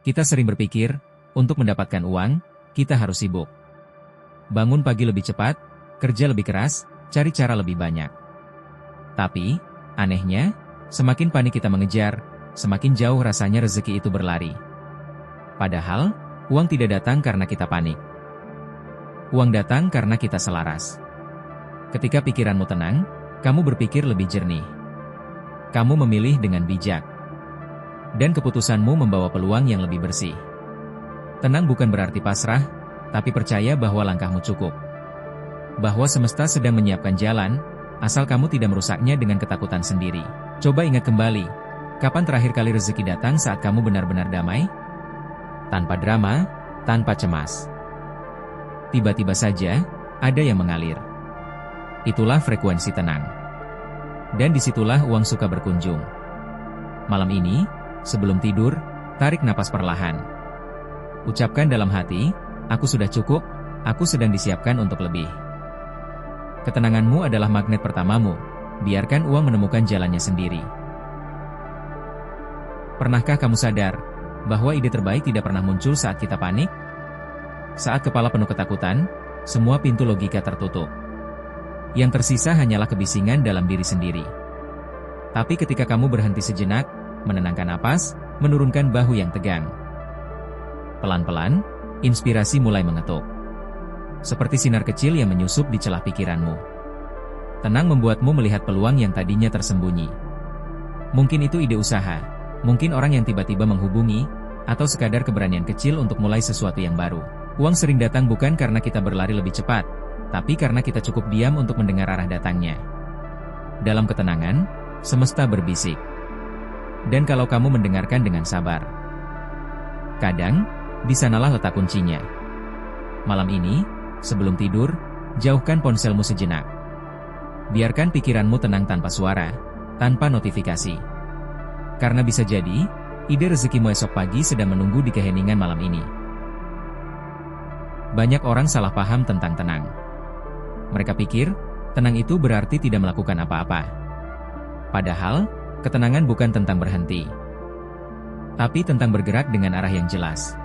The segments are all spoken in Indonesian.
Kita sering berpikir, untuk mendapatkan uang, kita harus sibuk. Bangun pagi lebih cepat, kerja lebih keras, cari cara lebih banyak. Tapi, anehnya, semakin panik kita mengejar, semakin jauh rasanya rezeki itu berlari. Padahal, uang tidak datang karena kita panik. Uang datang karena kita selaras. Ketika pikiranmu tenang, kamu berpikir lebih jernih. Kamu memilih dengan bijak. Dan keputusanmu membawa peluang yang lebih bersih. Tenang bukan berarti pasrah, tapi percaya bahwa langkahmu cukup. Bahwa semesta sedang menyiapkan jalan, asal kamu tidak merusaknya dengan ketakutan sendiri. Coba ingat kembali, kapan terakhir kali rezeki datang saat kamu benar-benar damai? Tanpa drama, tanpa cemas. Tiba-tiba saja, ada yang mengalir. Itulah frekuensi tenang. Dan disitulah uang suka berkunjung. Malam ini, sebelum tidur, tarik napas perlahan. Ucapkan dalam hati, aku sudah cukup, aku sedang disiapkan untuk lebih. Ketenanganmu adalah magnet pertamamu, biarkan uang menemukan jalannya sendiri. Pernahkah kamu sadar, bahwa ide terbaik tidak pernah muncul saat kita panik? Saat kepala penuh ketakutan, semua pintu logika tertutup. Yang tersisa hanyalah kebisingan dalam diri sendiri. Tapi ketika kamu berhenti sejenak, menenangkan napas, menurunkan bahu yang tegang. Pelan-pelan, inspirasi mulai mengetuk. Seperti sinar kecil yang menyusup di celah pikiranmu. Tenang membuatmu melihat peluang yang tadinya tersembunyi. Mungkin itu ide usaha, mungkin orang yang tiba-tiba menghubungi, atau sekadar keberanian kecil untuk mulai sesuatu yang baru. Uang sering datang bukan karena kita berlari lebih cepat, tapi karena kita cukup diam untuk mendengar arah datangnya. Dalam ketenangan, semesta berbisik. Dan kalau kamu mendengarkan dengan sabar, kadang, di sanalah letak kuncinya. Malam ini, sebelum tidur, jauhkan ponselmu sejenak. Biarkan pikiranmu tenang tanpa suara, tanpa notifikasi. Karena bisa jadi, ide rezekimu esok pagi sedang menunggu di keheningan malam ini. Banyak orang salah paham tentang tenang. Mereka pikir, tenang itu berarti tidak melakukan apa-apa. Padahal, ketenangan bukan tentang berhenti, tapi tentang bergerak dengan arah yang jelas.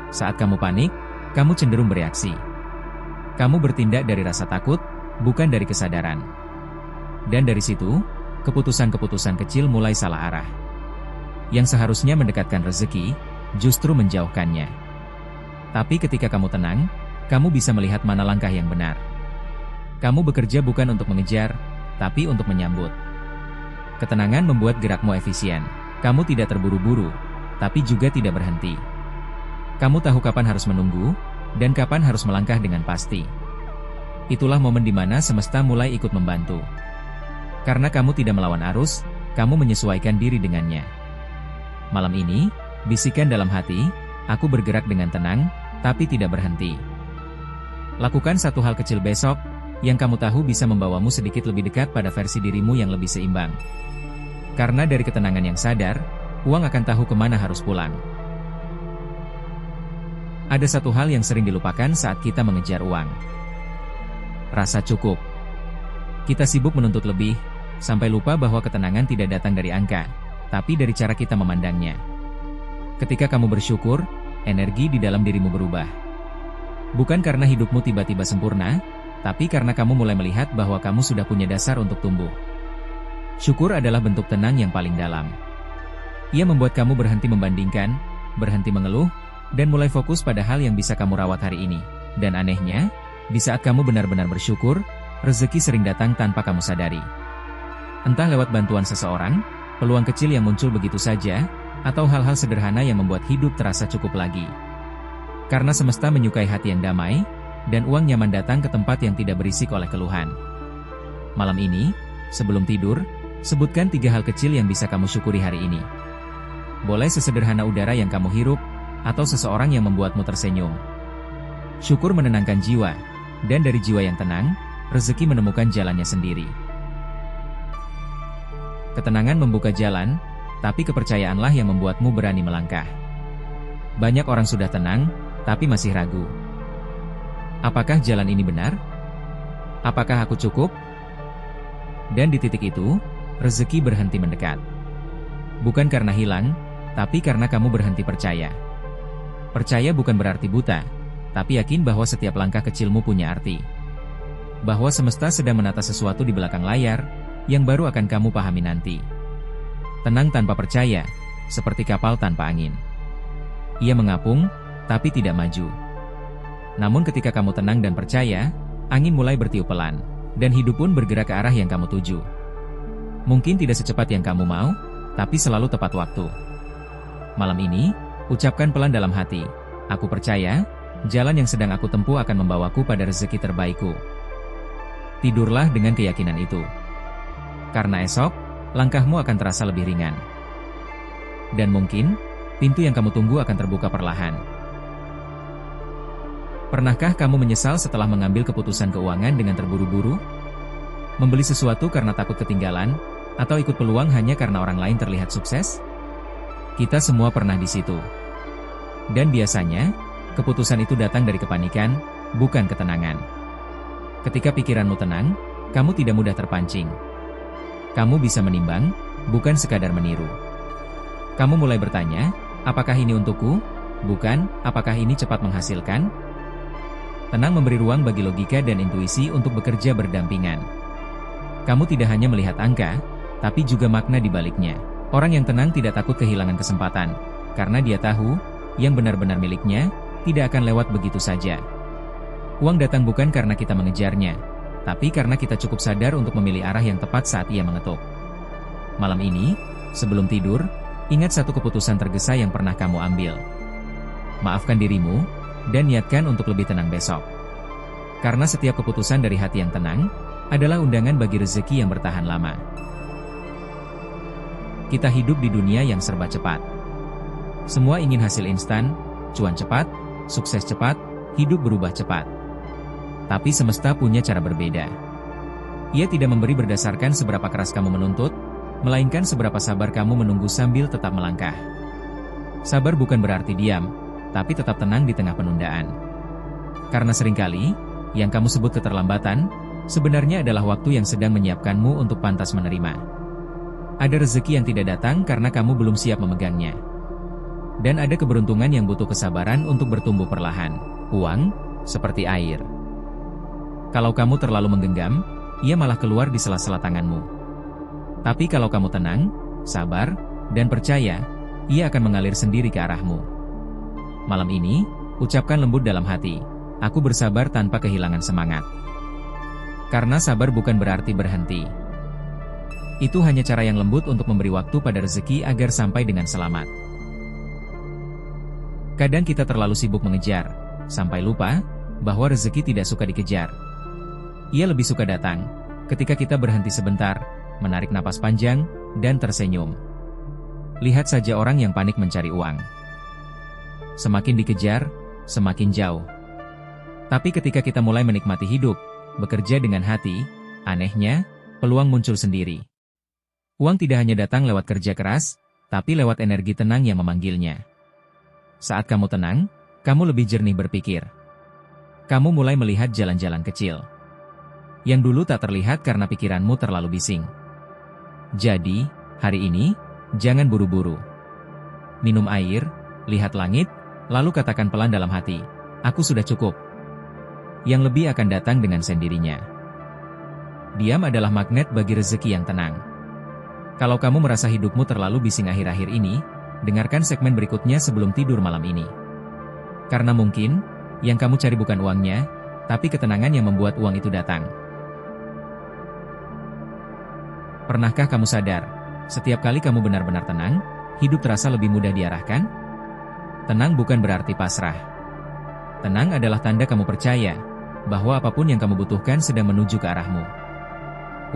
Saat kamu panik, kamu cenderung bereaksi. Kamu bertindak dari rasa takut, bukan dari kesadaran. Dan dari situ, keputusan-keputusan kecil mulai salah arah. Yang seharusnya mendekatkan rezeki, justru menjauhkannya. Tapi ketika kamu tenang, kamu bisa melihat mana langkah yang benar. Kamu bekerja bukan untuk mengejar, tapi untuk menyambut. Ketenangan membuat gerakmu efisien. Kamu tidak terburu-buru, tapi juga tidak berhenti. Kamu tahu kapan harus menunggu, dan kapan harus melangkah dengan pasti. Itulah momen di mana semesta mulai ikut membantu. Karena kamu tidak melawan arus, kamu menyesuaikan diri dengannya. Malam ini, bisikan dalam hati, aku bergerak dengan tenang, tapi tidak berhenti. Lakukan satu hal kecil besok, yang kamu tahu bisa membawamu sedikit lebih dekat pada versi dirimu yang lebih seimbang. Karena dari ketenangan yang sadar, uang akan tahu kemana harus pulang. Ada satu hal yang sering dilupakan saat kita mengejar uang. Rasa cukup. Kita sibuk menuntut lebih, sampai lupa bahwa ketenangan tidak datang dari angka, tapi dari cara kita memandangnya. Ketika kamu bersyukur, energi di dalam dirimu berubah. Bukan karena hidupmu tiba-tiba sempurna, tapi karena kamu mulai melihat bahwa kamu sudah punya dasar untuk tumbuh. Syukur adalah bentuk tenang yang paling dalam. Ia membuat kamu berhenti membandingkan, berhenti mengeluh, dan mulai fokus pada hal yang bisa kamu rawat hari ini. Dan anehnya, di saat kamu benar-benar bersyukur, rezeki sering datang tanpa kamu sadari. Entah lewat bantuan seseorang, peluang kecil yang muncul begitu saja, atau hal-hal sederhana yang membuat hidup terasa cukup lagi. Karena semesta menyukai hati yang damai, dan uang nyaman datang ke tempat yang tidak berisik oleh keluhan. Malam ini, sebelum tidur, sebutkan 3 hal kecil yang bisa kamu syukuri hari ini. Boleh sesederhana udara yang kamu hirup, atau seseorang yang membuatmu tersenyum. Syukur menenangkan jiwa, dan dari jiwa yang tenang, rezeki menemukan jalannya sendiri. Ketenangan membuka jalan, tapi kepercayaanlah yang membuatmu berani melangkah. Banyak orang sudah tenang, tapi masih ragu. Apakah jalan ini benar? Apakah aku cukup? Dan di titik itu, rezeki berhenti mendekat. Bukan karena hilang, tapi karena kamu berhenti percaya. Percaya bukan berarti buta, tapi yakin bahwa setiap langkah kecilmu punya arti. Bahwa semesta sedang menata sesuatu di belakang layar, yang baru akan kamu pahami nanti. Tenang tanpa percaya, seperti kapal tanpa angin. Ia mengapung, tapi tidak maju. Namun ketika kamu tenang dan percaya, angin mulai bertiup pelan, dan hidup pun bergerak ke arah yang kamu tuju. Mungkin tidak secepat yang kamu mau, tapi selalu tepat waktu. Malam ini, ucapkan pelan dalam hati, aku percaya, jalan yang sedang aku tempuh akan membawaku pada rezeki terbaikku. Tidurlah dengan keyakinan itu. Karena esok, langkahmu akan terasa lebih ringan. Dan mungkin, pintu yang kamu tunggu akan terbuka perlahan. Pernahkah kamu menyesal setelah mengambil keputusan keuangan dengan terburu-buru? Membeli sesuatu karena takut ketinggalan, atau ikut peluang hanya karena orang lain terlihat sukses? Kita semua pernah di situ. Dan biasanya, keputusan itu datang dari kepanikan, bukan ketenangan. Ketika pikiranmu tenang, kamu tidak mudah terpancing. Kamu bisa menimbang, bukan sekadar meniru. Kamu mulai bertanya, apakah ini untukku? Bukan, apakah ini cepat menghasilkan? Tenang memberi ruang bagi logika dan intuisi untuk bekerja berdampingan. Kamu tidak hanya melihat angka, tapi juga makna di baliknya. Orang yang tenang tidak takut kehilangan kesempatan, karena dia tahu, yang benar-benar miliknya, tidak akan lewat begitu saja. Uang datang bukan karena kita mengejarnya, tapi karena kita cukup sadar untuk memilih arah yang tepat saat ia mengetuk. Malam ini, sebelum tidur, ingat satu keputusan tergesa yang pernah kamu ambil. Maafkan dirimu, dan niatkan untuk lebih tenang besok. Karena setiap keputusan dari hati yang tenang, adalah undangan bagi rezeki yang bertahan lama. Kita hidup di dunia yang serba cepat. Semua ingin hasil instan, cuan cepat, sukses cepat, hidup berubah cepat. Tapi semesta punya cara berbeda. Ia tidak memberi berdasarkan seberapa keras kamu menuntut, melainkan seberapa sabar kamu menunggu sambil tetap melangkah. Sabar bukan berarti diam, tapi tetap tenang di tengah penundaan. Karena seringkali, yang kamu sebut keterlambatan, sebenarnya adalah waktu yang sedang menyiapkanmu untuk pantas menerima. Ada rezeki yang tidak datang karena kamu belum siap memegangnya. Dan ada keberuntungan yang butuh kesabaran untuk bertumbuh perlahan. Uang, seperti air. Kalau kamu terlalu menggenggam, ia malah keluar di sela-sela tanganmu. Tapi kalau kamu tenang, sabar, dan percaya, ia akan mengalir sendiri ke arahmu. Malam ini, ucapkan lembut dalam hati, aku bersabar tanpa kehilangan semangat. Karena sabar bukan berarti berhenti. Itu hanya cara yang lembut untuk memberi waktu pada rezeki agar sampai dengan selamat. Kadang kita terlalu sibuk mengejar, sampai lupa, bahwa rezeki tidak suka dikejar. Ia lebih suka datang, ketika kita berhenti sebentar, menarik napas panjang, dan tersenyum. Lihat saja orang yang panik mencari uang. Semakin dikejar, semakin jauh. Tapi ketika kita mulai menikmati hidup, bekerja dengan hati, anehnya, peluang muncul sendiri. Uang tidak hanya datang lewat kerja keras, tapi lewat energi tenang yang memanggilnya. Saat kamu tenang, kamu lebih jernih berpikir. Kamu mulai melihat jalan-jalan kecil yang dulu tak terlihat karena pikiranmu terlalu bising. Jadi, hari ini, jangan buru-buru. Minum air, lihat langit, lalu katakan pelan dalam hati, aku sudah cukup. Yang lebih akan datang dengan sendirinya. Diam adalah magnet bagi rezeki yang tenang. Kalau kamu merasa hidupmu terlalu bising akhir-akhir ini, dengarkan segmen berikutnya sebelum tidur malam ini. Karena mungkin, yang kamu cari bukan uangnya, tapi ketenangan yang membuat uang itu datang. Pernahkah kamu sadar, setiap kali kamu benar-benar tenang, hidup terasa lebih mudah diarahkan? Tenang bukan berarti pasrah. Tenang adalah tanda kamu percaya, bahwa apapun yang kamu butuhkan sedang menuju ke arahmu.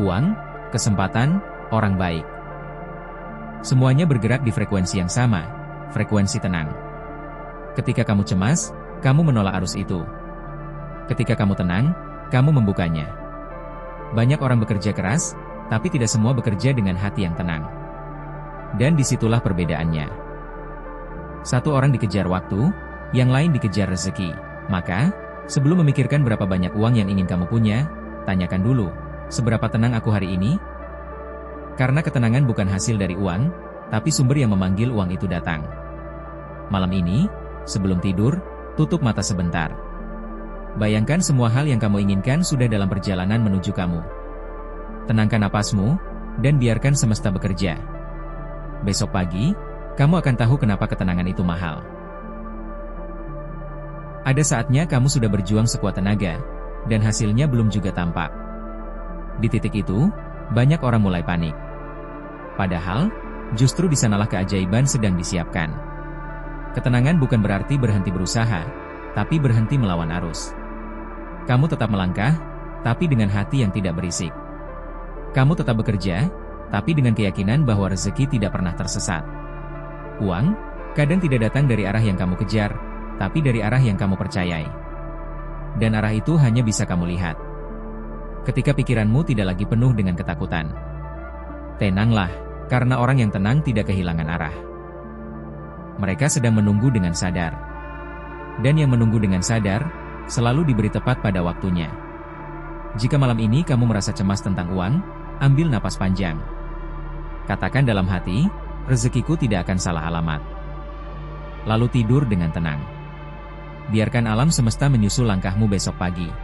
Uang, kesempatan, orang baik. Semuanya bergerak di frekuensi yang sama, frekuensi tenang. Ketika kamu cemas, kamu menolak arus itu. Ketika kamu tenang, kamu membukanya. Banyak orang bekerja keras, tapi tidak semua bekerja dengan hati yang tenang. Dan disitulah perbedaannya. Satu orang dikejar waktu, yang lain dikejar rezeki. Maka, sebelum memikirkan berapa banyak uang yang ingin kamu punya, tanyakan dulu, seberapa tenang aku hari ini? Karena ketenangan bukan hasil dari uang, tapi sumber yang memanggil uang itu datang. Malam ini, sebelum tidur, tutup mata sebentar. Bayangkan semua hal yang kamu inginkan sudah dalam perjalanan menuju kamu. Tenangkan napasmu, dan biarkan semesta bekerja. Besok pagi, kamu akan tahu kenapa ketenangan itu mahal. Ada saatnya kamu sudah berjuang sekuat tenaga, dan hasilnya belum juga tampak. Di titik itu, banyak orang mulai panik. Padahal, justru di sanalah keajaiban sedang disiapkan. Ketenangan bukan berarti berhenti berusaha, tapi berhenti melawan arus. Kamu tetap melangkah, tapi dengan hati yang tidak berisik. Kamu tetap bekerja, tapi dengan keyakinan bahwa rezeki tidak pernah tersesat. Uang, kadang tidak datang dari arah yang kamu kejar, tapi dari arah yang kamu percayai. Dan arah itu hanya bisa kamu lihat ketika pikiranmu tidak lagi penuh dengan ketakutan. Tenanglah, karena orang yang tenang tidak kehilangan arah. Mereka sedang menunggu dengan sadar. Dan yang menunggu dengan sadar, selalu diberi tepat pada waktunya. Jika malam ini kamu merasa cemas tentang uang, ambil napas panjang. Katakan dalam hati, rezekiku tidak akan salah alamat. Lalu tidur dengan tenang. Biarkan alam semesta menyusul langkahmu besok pagi.